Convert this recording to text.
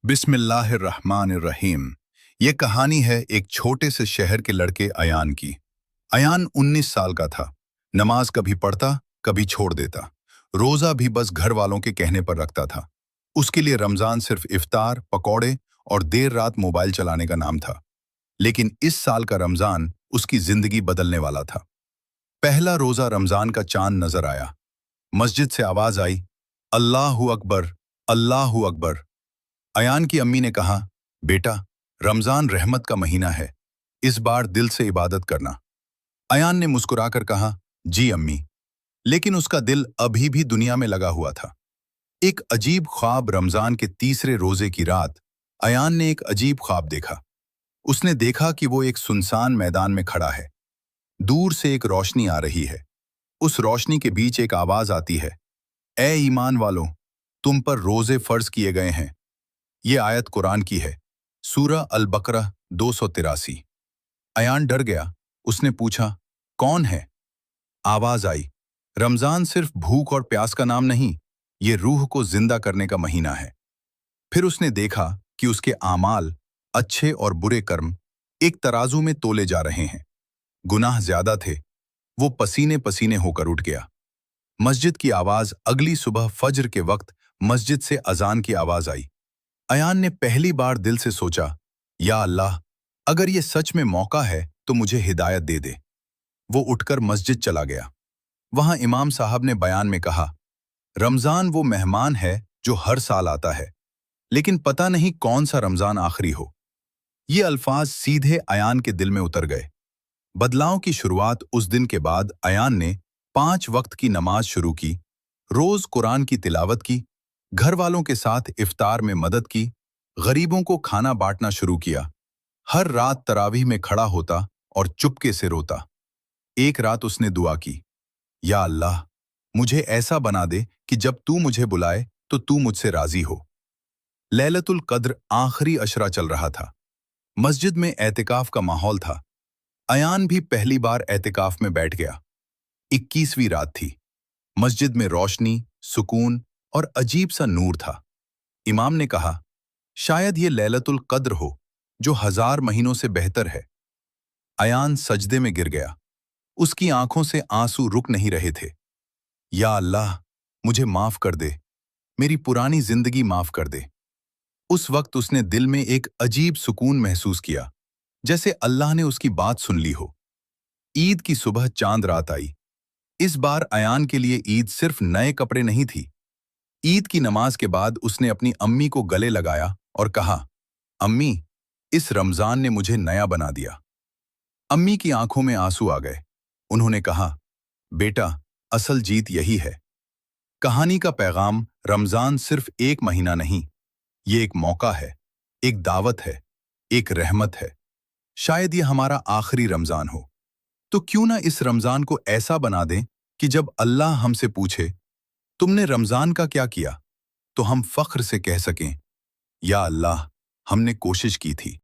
बिस्मिल्लाहिर्रहमानिर्रहीम। ये कहानी है एक छोटे से शहर के लड़के अयान की। अयान 19 साल का था। नमाज कभी पढ़ता, कभी छोड़ देता। रोज़ा भी बस घर वालों के कहने पर रखता था। उसके लिए रमज़ान सिर्फ इफ्तार, पकौड़े और देर रात मोबाइल चलाने का नाम था। लेकिन इस साल का रमज़ान उसकी ज़िंदगी बदलने वाला था। पहला रोज़ा रमज़ान का चाँद नज़र आया। मस्जिद से आवाज़ आई, अल्लाहु अकबर, अल्लाहु अकबर। अयान की अम्मी ने कहा, बेटा, रमजान रहमत का महीना है, इस बार दिल से इबादत करना। अयान ने मुस्कुराकर कहा, जी अम्मी। लेकिन उसका दिल अभी भी दुनिया में लगा हुआ था। एक अजीब ख्वाब। रमजान के तीसरे रोजे की रात अयान ने एक अजीब ख्वाब देखा। उसने देखा कि वो एक सुनसान मैदान में खड़ा है। दूर से एक रोशनी आ रही है। उस रोशनी के बीच एक आवाज आती है, ए ईमान वालों, तुम पर रोजे फर्ज किए गए हैं। ये आयत कुरान की है, सूरह अल-बकरा 283। अयान डर गया। उसने पूछा, कौन है? आवाज आई, रमजान सिर्फ भूख और प्यास का नाम नहीं, ये रूह को जिंदा करने का महीना है। फिर उसने देखा कि उसके आमाल, अच्छे और बुरे कर्म, एक तराजू में तोले जा रहे हैं। गुनाह ज्यादा थे। वो पसीने पसीने होकर उठ गया। मस्जिद की आवाज। अगली सुबह फज्र के वक्त मस्जिद से अजान की आवाज आई। अयान ने पहली बार दिल से सोचा, या अल्लाह, अगर ये सच में मौका है तो मुझे हिदायत दे दे। वो उठकर मस्जिद चला गया। वहां इमाम साहब ने बयान में कहा, रमजान वो मेहमान है जो हर साल आता है, लेकिन पता नहीं कौन सा रमजान आखिरी हो। ये अल्फाज सीधे अयान के दिल में उतर गए। बदलाव की शुरुआत उस दिन के बाद अयान ने 5 वक्त की नमाज शुरू की, रोज कुरान की तिलावत की, घर वालों के साथ इफ्तार में मदद की, गरीबों को खाना बांटना शुरू किया। हर रात तरावीह में खड़ा होता और चुपके से रोता। एक रात उसने दुआ की, या अल्लाह, मुझे ऐसा बना दे कि जब तू मुझे बुलाए तो तू मुझसे राजी हो। लैलतुल कद्र आखिरी अशरा चल रहा था। मस्जिद में एतिकाफ का माहौल था। अयान भी पहली बार एतिकाफ में बैठ गया। 21वीं रात थी। मस्जिद में रोशनी, सुकून और अजीब सा नूर था। इमाम ने कहा, शायद ये लैलतुल कद्र हो, जो 1000 महीनों से बेहतर है। अयान सजदे में गिर गया। उसकी आंखों से आंसू रुक नहीं रहे थे। या अल्लाह, मुझे माफ कर दे, मेरी पुरानी जिंदगी माफ कर दे। उस वक्त उसने दिल में एक अजीब सुकून महसूस किया, जैसे अल्लाह ने उसकी बात सुन ली हो। ईद की सुबह चांद रात आई। इस बार अयान के लिए ईद सिर्फ नए कपड़े नहीं थी। ईद की नमाज के बाद उसने अपनी अम्मी को गले लगाया और कहा, अम्मी, इस रमजान ने मुझे नया बना दिया। अम्मी की आंखों में आंसू आ गए। उन्होंने कहा, बेटा, असल जीत यही है। कहानी का पैगाम, रमजान सिर्फ एक महीना नहीं, ये एक मौका है, एक दावत है, एक रहमत है। शायद ये हमारा आखिरी रमजान हो। तो क्यों ना इस रमजान को ऐसा बना दें कि जब अल्लाह हमसे पूछे, तुमने रमजान का क्या किया, तो हम फख्र से कह सकें, या अल्लाह, हमने कोशिश की थी।